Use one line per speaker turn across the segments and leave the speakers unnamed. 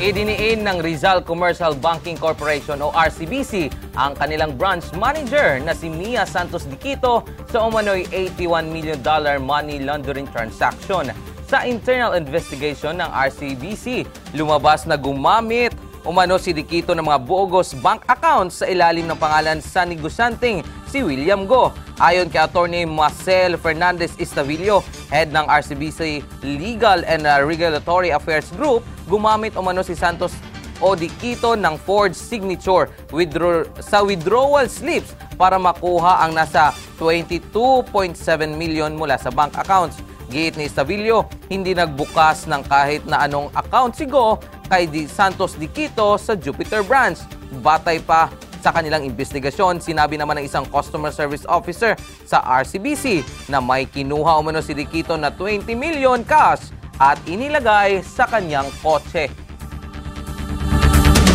Idiniin ng Rizal Commercial Banking Corporation o RCBC ang kanilang branch manager na si Mia Santos Diquito sa umano'y $81 million money laundering transaction. Sa internal investigation ng RCBC, lumabas na gumamit umano si Diquito ng mga bogus bank accounts sa ilalim ng pangalan sa negosyanteng si William Go. Ayon kay Attorney Marcel Fernandez Estavillo, head ng RCBC Legal and Regulatory Affairs Group, gumamit umano si Santos o Diquito ng forged signature sa withdrawal slips para makuha ang nasa 22.7 million mula sa bank accounts. Giit ni Estavillo, hindi nagbukas ng kahit na anong account si Go kay Santos Diquito sa Jupiter branch. Batay pa sa kanilang investigasyon, sinabi naman ng isang customer service officer sa RCBC na may kinuha umano si Diquito na 20 million cash at inilagay sa kanyang kotse.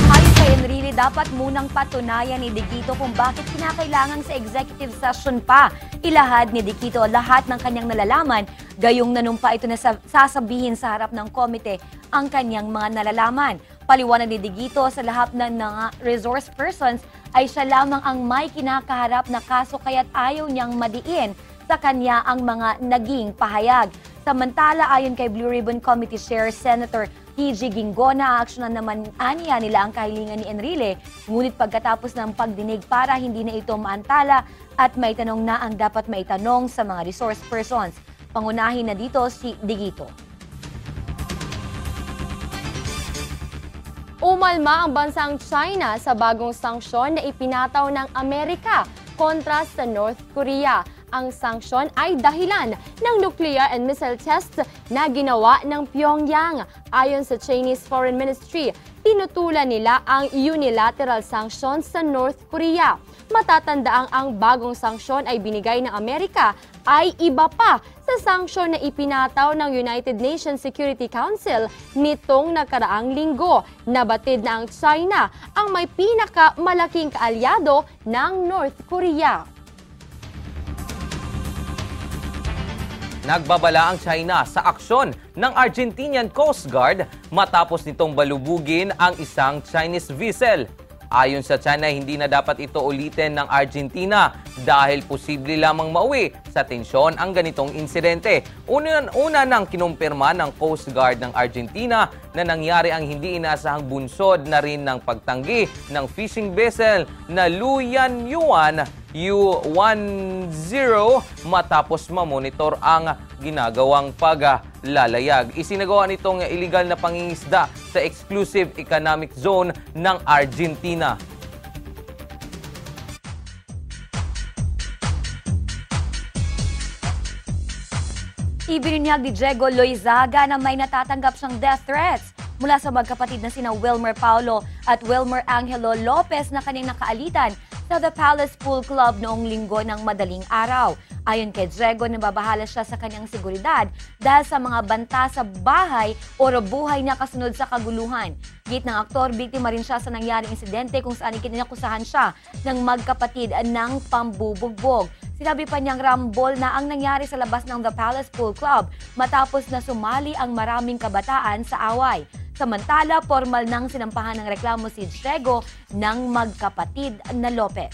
Ayon kay Enrile, dapat munang patunayan ni Diquito kung bakit kinakailangan sa executive session pa ilahad ni Diquito lahat ng kanyang nalalaman, gayong nanumpa ito na sasabihin sa harap ng komite ang kanyang mga nalalaman. Paliwanag ni Diquito, sa lahat ng resource persons ay siya lamang ang may kinakaharap na kaso kaya't ayaw niyang madiin sa kanya ang mga naging pahayag. Samantala, ayon kay Blue Ribbon Committee Chair Senator TG Ginggona, aaksyonan naman aniya nila ang kahilingan ni Enrile, ngunit pagkatapos ng pagdinig para hindi na ito maantala at may tanong na ang dapat maitanong sa mga resource persons. Pangunahin na dito si Diquito.
Umalma ang bansang China sa bagong sanksyon na ipinataw ng Amerika kontra sa North Korea. Ang sanksyon ay dahilan ng nuclear and missile tests na ginawa ng Pyongyang. Ayon sa Chinese Foreign Ministry, tinutulan nila ang unilateral sanctions sa North Korea. Matatandaang ang bagong sanksyon ay binigay ng Amerika ay iba pa sa sanksyon na ipinataw ng United Nations Security Council nitong nakaraang linggo. Nabatid na ang China ang may pinakamalaking kaalyado ng North Korea.
Nagbabala ang China sa aksyon ng Argentinian Coast Guard matapos nitong balubugin ang isang Chinese vessel. Ayon sa China, hindi na dapat ito ulitin ng Argentina dahil posible lamang mauwi sa tensyon ang ganitong insidente. Una nang kinumpirma ng Coast Guard ng Argentina na nangyari ang hindi inaasahang bunsod na rin ng pagtanggi ng fishing vessel na Luyan Yuan U-10 matapos mamonitor ang ginagawang paglalayag. Isinagawa nitong illegal na pangingisda sa exclusive economic zone ng Argentina.
Ibinunyag ni Diego Loizaga na may natatanggap siyang death threats mula sa magkapatid na sina Wilmer Paulo at Wilmer Angelo Lopez na kanyang nakaalitan sa The Palace Pool Club noong linggo ng madaling araw. Ayon kay Diego, nababahala siya sa kanyang seguridad dahil sa mga banta sa bahay o buhay niya kasunod sa kaguluhan. Git ng aktor, biktima rin siya sa nangyaring insidente kung saan ikinakusahan siya ng magkapatid ng pambubugbog. Sinabi pa niyang rambol na ang nangyari sa labas ng The Palace Pool Club matapos na sumali ang maraming kabataan sa away. Samantala, formal nang sinampahan ng reklamo si Diego ng magkapatid na Lopez.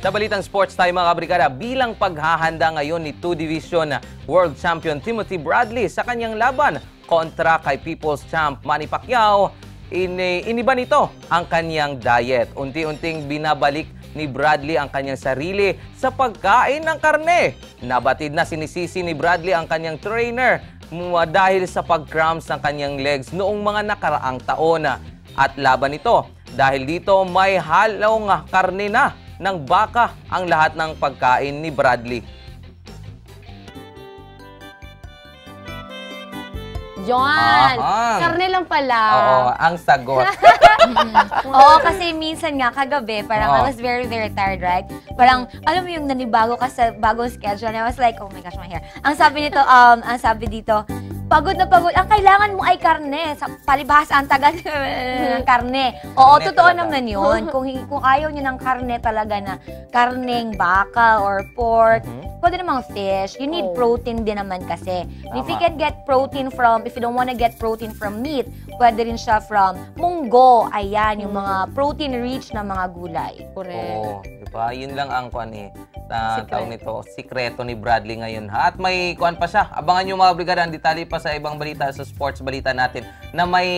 Sa balitang sports tayo mga kabrigada, bilang paghahanda ngayon ni 2 Division World Champion Timothy Bradley sa kanyang laban kontra kay People's Champ Manny Pacquiao, iniba nito ang kanyang diet. Unti-unting binabalik ni Bradley ang kanyang sarili sa pagkain ng karne. Nabatid na sinisisi ni Bradley ang kanyang trainer dahil sa pag-cramps ng kanyang legs noong mga nakaraang taon. At laban ito, dahil dito may halong karne na ng baka ang lahat ng pagkain ni Bradley.
Yon! Karne lang pala.
Oo, ang sagot.
Oo, kasi minsan nga kagabi, parang I was very, very tired, right? Parang, alam mo yung nanibago ka sa bagong schedule, and I was like, oh my gosh, my hair. Ang sabi dito, Pagod na pagod. Ang kailangan mo ay karne. Sa palibhasa ang tagal ng karne. Oo,
Karne
totoo
talaga.
naman yun. Kung ayaw nyo ng karne talaga na karneng baka or pork, pwede namang fish. You need
Oh.
protein din naman kasi. If you
Tama.
can get protein from, if you don't wanna get protein from meat, pwede rin siya from munggo. Ayan, yung mga protein-rich na mga gulay.
Correct.
Oo, diba? Yun lang ang kuan na
Sikreto.
tawag nito, sikreto ni Bradley ngayon ha. At may kuan pa siya. Abangan nyo mga brigada, ang detalye pa sa ibang balita, sa sports balita natin, na may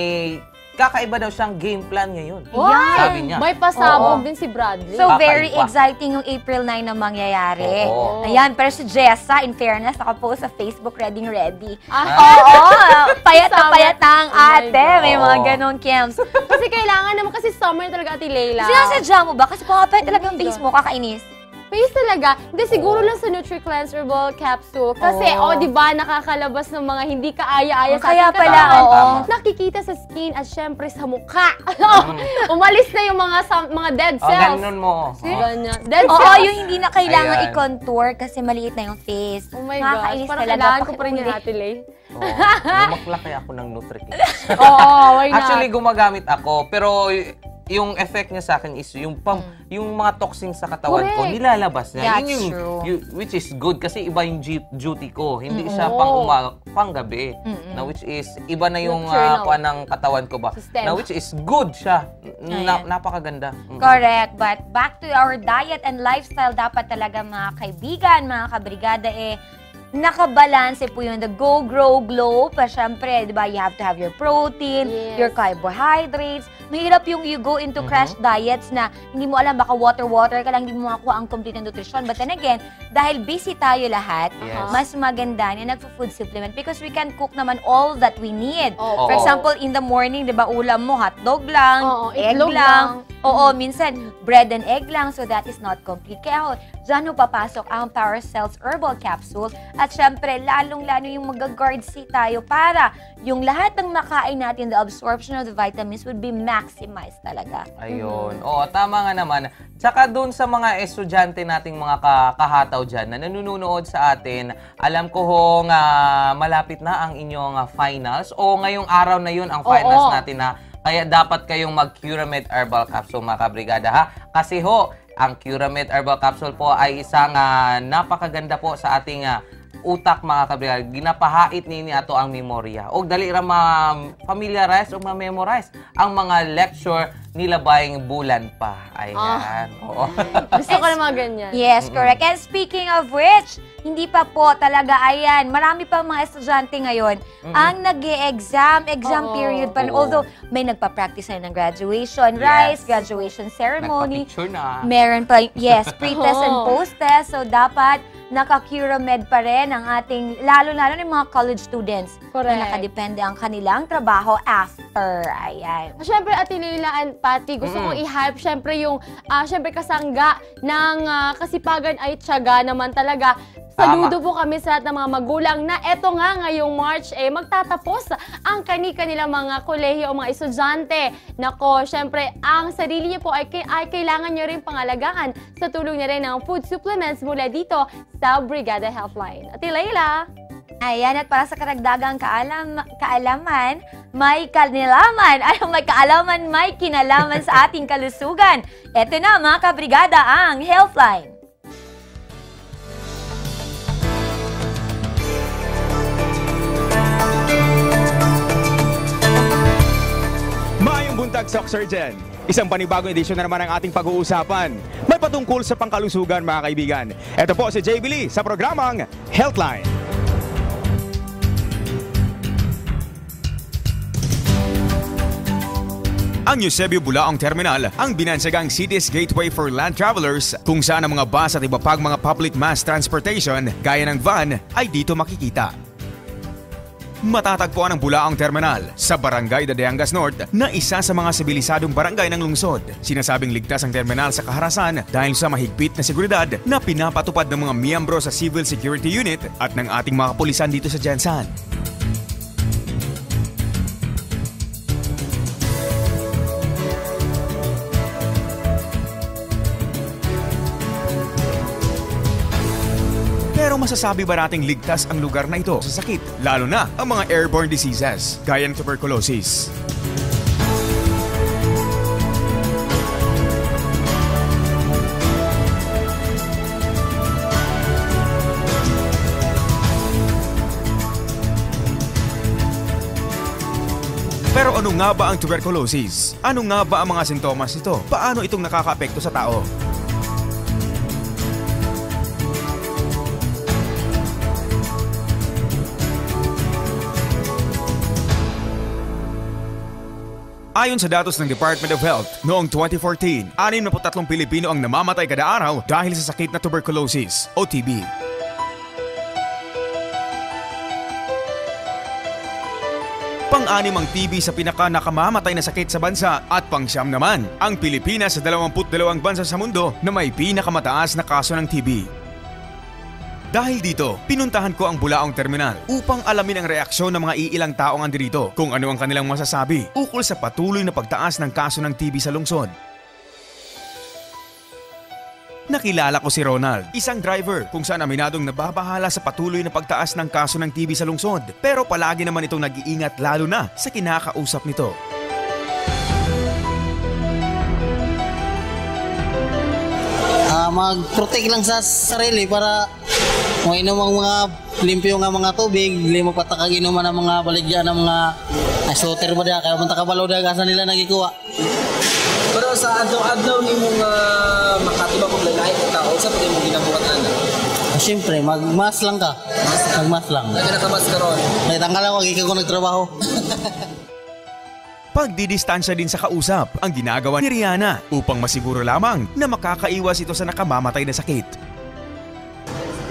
kakaiba daw siyang game plan ngayon.
Wow!
Sabi niya.
May pasabog
Oo.
din si Bradley.
So,
Kakaiba.
very exciting yung April 9 na mangyayari.
Oo.
Ayan, pero si Jessa, in fairness, nakapost sa Facebook, ready.
Ah,
Oo, payat na payat na ang
Oh my
ate.
God.
May mga
Oo.
ganong Kems.
kasi kailangan naman kasi summer talaga, Ate Leila.
Sinasadya mo ba? Kasi pumapayat talaga
Oh
ang
my
face
God.
mo, kakainis.
Face talaga. Hindi, siguro lang sa Nutri-Cleanse Herbal Capsule. Kasi,
Oo.
di ba, nakakalabas ng mga hindi kaaya-aya sa
Kaya
ating
pala,
katawan.
oo.
Nakikita sa skin at syempre sa mukha. Umalis na yung mga dead
Oh,
cells.
ganun mo.
Ganyan. Dead
Oo,
cells.
yung hindi na kailangan
Ayan.
i-contour kasi maliit na yung face.
Oh my
Nakakainis
gosh. Parang
talaga.
kailangan ko pa rin yung
Pakiulit.
Ate Lay.
Lumakla kaya ako ng Nutri-Cleanse.
Oo, why not?
Actually, gumagamit ako, pero yung effect niya sa akin is yung yung mga toxins sa katawan ko,
Correct.
nilalabas niya.
That's
Yun
true.
which is good kasi iba yung duty ko. Hindi siya
Oo.
pang gabi. Na which is, iba na yung
Nocturnal.
kuwan ng katawan ko ba.
System.
Na which is good siya.
Ayan.
Napakaganda.
Correct. But back to our diet and lifestyle, dapat talaga mga kaibigan, mga kabrigada, nakabalanse po yun. The go, grow, glow. Pa syempre, di ba, you have to have your protein,
Yes.
your carbohydrates. Mahirap yung you go into crash diets na hindi mo alam, baka water ka lang, hindi mo makuha ang complete na nutrition. But then again, dahil busy tayo lahat,
Yes.
mas maganda na nagpo-food supplement because we can cook naman all that we need.
Oo.
For example, in the morning, di ba, ulam mo, hotdog lang,
Oo,
egg
itlog
lang.
lang.
Oo, minsan, bread and egg lang, so that is not complete. Kaya dyan ho papasok ang Power Cells Herbal Capsule. At syempre, lalong-lalo yung mag-guard-see tayo para yung lahat ng makain natin, the absorption of the vitamins would be maximized talaga.
Ayun. Oo, tama nga naman. Tsaka doon sa mga estudyante nating mga kahataw dyan na nanunood sa atin, alam ko hong malapit na ang inyong finals o ngayong araw na yun ang finals
Oo.
natin na kaya dapat kayong mag-Curamed Herbal Capsule mga kabrigada ha. Kasi ang Curamed Herbal Capsule po ay isang napakaganda po sa ating utak mga kabrigada. Ginapahait nini ato ang memorya. O dali ra ma-familiarize o ma-memorize ang mga lecture nila bayang bulan pa. Ayan. Oo.
Gusto ko na mga ganyan.
Yes, correct. And speaking of which, hindi pa po talaga, ayan, marami pa mga estudyante ngayon ang exam
Oo.
period pa.
Oo.
Although, may nagpa-practice na ng graduation
Yes.
rites, graduation ceremony.
Nagpa-picture na.
Meron pa, yes, pre-test and
Oo.
post-test. So, dapat naka-Curamed pa rin ang ating, lalo-lalo ng mga college students.
Correct.
Na nakadepende ang kanilang trabaho after. Ayan.
Siyempre, Ate Leila and Patty, gusto kong i-hype siyempre yung siyempre kasangga ng kasipagan ay tiyaga naman talaga. Saludo po kami sa lahat ng mga magulang na eto nga ngayong March magtatapos ang kanilang mga kolehiyo o mga estudyante. Nako, siyempre, ang sarili niyo po ay kailangan niyo rin pangalagaan sa tulong niya rin ng food supplements mula dito sa Brigada Healthline. Ate Leila!
Ayan, at para sa karagdagang kaalaman, may kinalaman. May kaalaman, may kinalaman sa ating kalusugan. Ito na mga kabrigada ang Healthline.
Maayong buntag, Sock Surgeon! Isang panibagong edisyon na naman ang ating pag-uusapan. May patungkol sa pangkalusugan, mga kaibigan. Ito po si JB Lee sa programang Healthline. Ang Eusebio Bulaong Terminal ang binansagang city's gateway for land travelers kung saan ang mga bus at iba pang mga public mass transportation gaya ng van ay dito makikita. Matatagpuan ang Bulaong Terminal sa Barangay Dadeangas North na isa sa mga sibilisadong barangay ng lungsod. Sinasabing ligtas ang terminal sa kaharasan dahil sa mahigpit na seguridad na pinapatupad ng mga miyembro sa Civil Security Unit at ng ating mga kapulisan dito sa Jensan. Pero masasabi ba nating ligtas ang lugar na ito sa sakit, lalo na ang mga airborne diseases gaya ng tuberculosis? Pero ano nga ba ang tuberculosis? Ano nga ba ang mga sintomas nito? Paano itong nakakaapekto sa tao? Ayon sa datos ng Department of Health, noong 2014, 63 Pilipino ang namamatay kada araw dahil sa sakit na tuberculosis o TB. Pang-anim ang TB sa pinaka-nakamamatay na sakit sa bansa at pang-siyam naman ang Pilipinas sa 22 bansa sa mundo na may pinakamataas na kaso ng TB. Dahil dito, pinuntahan ko ang Bulaong Terminal upang alamin ang reaksyon ng mga iilang taong andirito kung ano ang kanilang masasabi ukol sa patuloy na pagtaas ng kaso ng TB sa lungsod. Nakilala ko si Ronald, isang driver kung saan aminadong nababahala sa patuloy na pagtaas ng kaso ng TB sa lungsod. Pero palagi naman itong nag-iingat lalo na sa kinakausap nito.
Mag-protect lang sa sarili para inom ang mga limpyo nga mga tubig, dili mo patakag inuman ang mga baligya ng mga slaughter ba diya kaya man takabalo diya asa nila nagikuha.
Pero sa adlaw-adlaw nimong makatiba kong lalaki o tao sa pag mo ginabuhat ana.
Siyempre, magmas lang ka. Magmas lang.
Lagi nakamas karon.
May tanggal ako gikan ko nagtrabaho.
Pagdidistansya din sa kausap ang ginagawa ni Rihanna upang masiguro lamang na makakaiwas ito sa nakamamatay na sakit.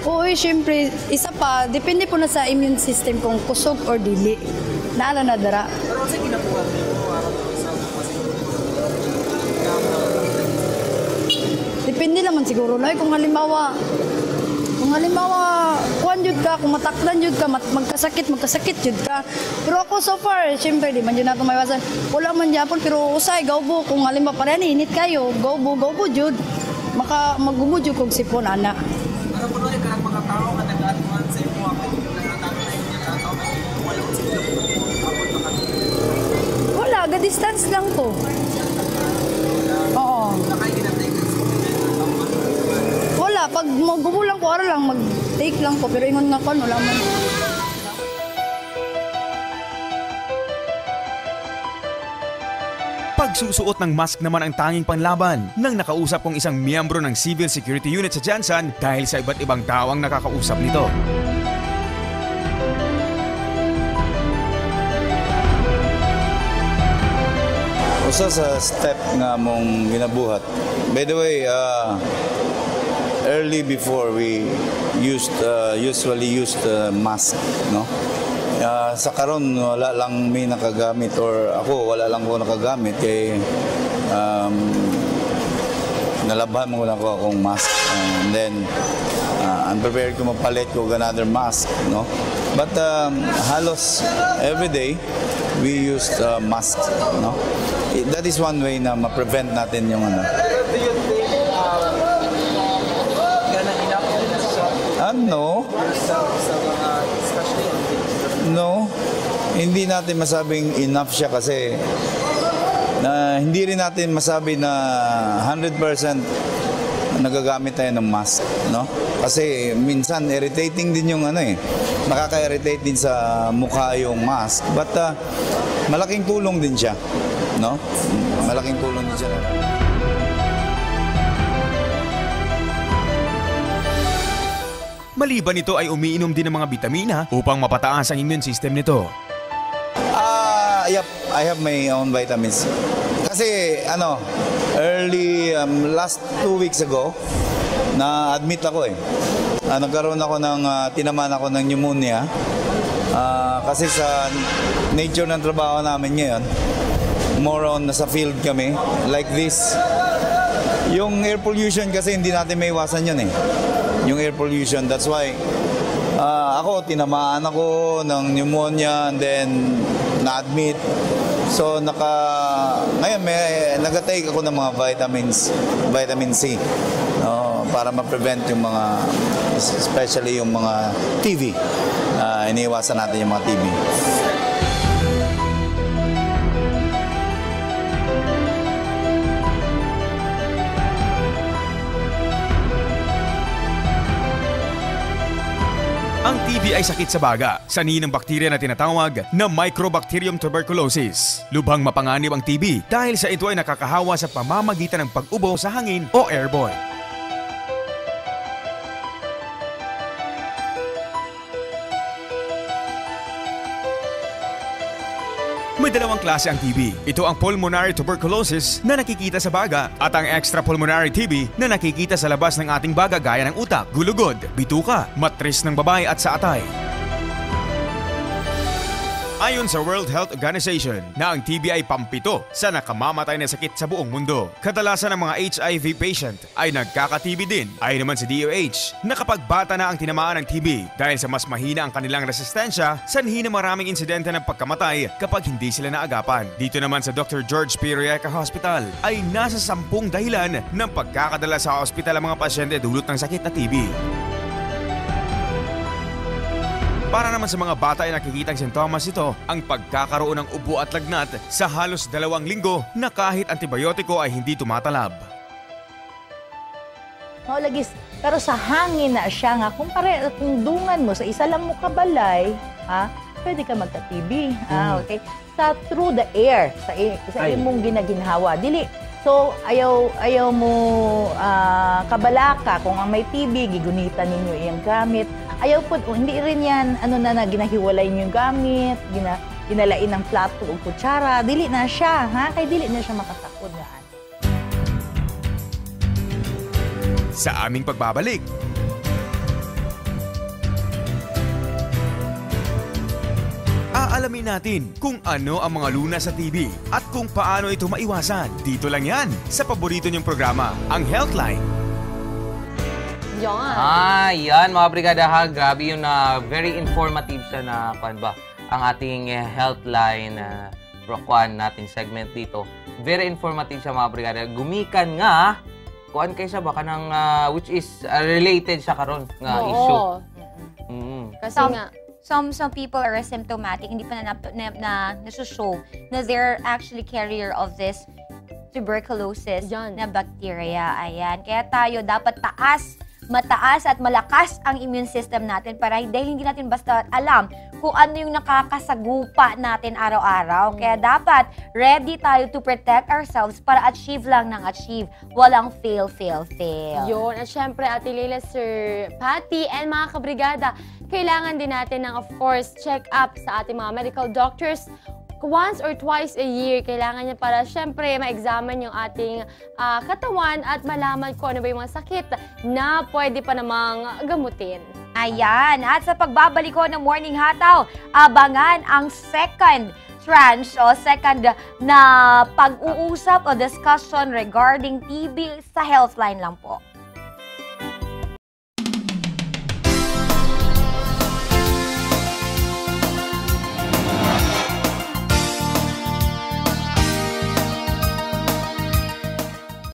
Oo, syempre, isa pa, depende po na sa immune system kung kusog or dili. Naala na dara.
Pero sa ginabuhat mo sa
Depende naman siguro na kung halimbawa, kuwan jud ka, kung matakdan jud ka, magkasakit jud ka. Pero ako so far, syempre, di man jud nato maiwasan. Wala man Japon, pero usay, gawbo. Kung halimbawa parehan, init kayo, gawbo jud. Magubo jud kong sipon, ana.
Pero kung wala karang mga tao nga nag-advance sa imo ako nagtatay niya tao wala ko sila
Wala, ga-distance lang to. Oo. Wala, pag magubo lang ko, ara lang, mag-take lang ko. Pero ingon nga ko, wala man.
Pagsusuot ng mask naman ang tanging panlaban nang nakausap kong isang miyembro ng Civil Security Unit sa Jansan dahil sa iba't ibang tao ang nakakausap nito.
Usa sa step nga mong ginabuhat. By the way, early before we usually used mask, no? Sa karon wala lang may nakagamit or ako wala lang ko nakagamit kay nalabhan mo na ako akong mask and then I'm prepared ko mapalit ko another mask, no? But halos every day we used mask, no? That is one way na ma-prevent natin yung ano.
Do you think gana enough na siya?
No.
Sa mga especially
No, hindi natin masabing enough siya kasi hindi rin natin masabi na 100% nagagamit tayo ng mask, no? Kasi minsan irritating din yung ano nakaka-irritate din sa mukha yung mask. But malaking tulong din siya, no? Malaking tulong din siya.
Maliban nito ay umiinom din ng mga bitamina upang mapataas ang immune system nito.
Yep, I have my own vitamins. Kasi early last 2 weeks ago na-admit ako nagkaroon ako ng tinamaan ako ng pneumonia. Kasi sa nature ng trabaho namin ngayon, more on nasa field kami like this. Yung air pollution kasi hindi natin maiwasan yun yung air pollution. That's why ako, tinamaan ako ng pneumonia and then na-admit. So ngayon nag-take ako ng mga vitamin C. para ma-prevent yung mga, especially yung mga TV. Iniiwasan natin yung mga TV.
Ang TB ay sakit sa baga, sanhi ng bakterya na tinatawag na Mycobacterium tuberculosis. Lubhang mapanganib ang TB dahil sa ito ay nakakahawa sa pamamagitan ng pag-ubo sa hangin o airborne. May dalawang klase ang TB. Ito ang pulmonary tuberculosis na nakikita sa baga at ang extrapulmonary TB na nakikita sa labas ng ating baga gaya ng utak, gulugod, bituka, matris ng babae at sa atay. Ayon sa World Health Organization na ang TB ay pampito sa nakamamatay na sakit sa buong mundo. Kadalasan ng mga HIV patient ay nagkaka-TB din. Ayon naman sa DOH na kapag bata na ang tinamaan ng TB dahil sa mas mahina ang kanilang resistensya, sanhi na maraming insidente ng pagkamatay kapag hindi sila naagapan. Dito naman sa Dr. George P. Reyeca Hospital ay nasa 10 dahilan ng pagkakadala sa ospital ang mga pasyente dulot ng sakit na TB. Para naman sa mga bata ay nakikitang sintomas ito ang pagkakaroon ng ubo at lagnat sa halos 2 linggo na kahit antibiotiko ay hindi tumatalab.
Lagis, pero sa hangin na siya nga, kung dungan mo sa isa lang mo kabalay, pwede ka magka-TB. Okay? Sa through the air, sa imong ginaginhawa. Dili. So, ayaw mo kabalaka kung ang may TB, gigunitan ninyo iyang gamit. Ayaw po, hindi rin yan, ginahiwalay niyo yung gamit, ginalain ng plato o kutsara. Dili na siya, Kaya dili na siya makasakod nga.
Sa aming pagbabalik, aalamin natin kung ano ang mga luna sa TB at kung paano ito maiwasan. Dito lang yan sa paborito niyong programa, ang Healthline.
Yan mga brigada ha. Grabe yun na very informative siya na ang ating Healthline natin segment dito. Very informative siya mga brigada. Gumikan nga kuan kay siya baka ng which is related siya karon nga issue.
Kasi nga
some people are asymptomatic, hindi pa na nasushow na they're actually carrier of this tuberculosis na bacteria. Ayan. Kaya tayo dapat mataas at malakas ang immune system natin para dahil hindi natin basta alam kung ano yung nakakasagupa natin araw-araw. Kaya dapat ready tayo to protect ourselves para achieve lang ng achieve. Walang fail.
Yun. At syempre, Ate Leila, Sir Patty, and mga kabrigada, kailangan din natin ng, of course, check up sa ating mga medical doctors once or twice a year. Kailangan niya para syempre ma-examine yung ating katawan at malaman kung ano ba yung mga sakit na pwede pa namang gamutin.
Ayan. At sa pagbabalik ko ng Morning Hataw, abangan ang second tranche o second na pag-uusap o discussion regarding TB sa Healthline lang po.